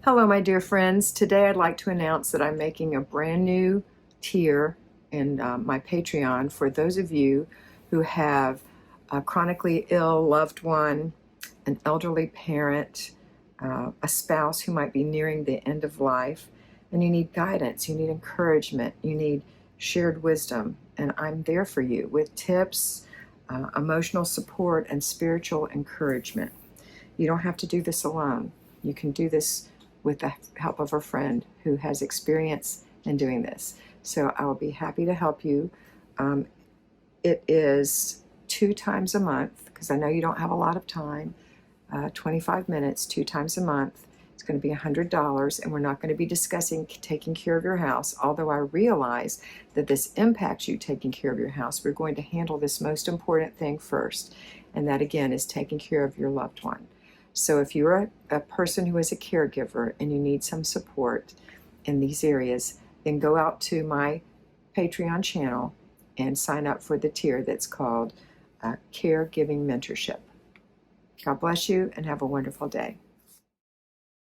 Hello, my dear friends. Today I'd like to announce that I'm making a brand new tier in my Patreon for those of you who have a chronically ill loved one, an elderly parent, a spouse who might be nearing the end of life, and you need guidance, you need encouragement, you need shared wisdom, and I'm there for you with tips, emotional support, and spiritual encouragement. You don't have to do this alone. You can do this with the help of a friend who has experience in doing this. So I will be happy to help you. It is 2 times a month, because I know you don't have a lot of time, 25 minutes, 2 times a month. It's going to be $100, and we're not going to be discussing taking care of your house, although I realize that this impacts you taking care of your house. We're going to handle this most important thing first, and that again is taking care of your loved one. So if you're a person who is a caregiver and you need some support in these areas, then go out to my Patreon channel and sign up for the tier that's called Caregiving Mentorship. God bless you and have a wonderful day.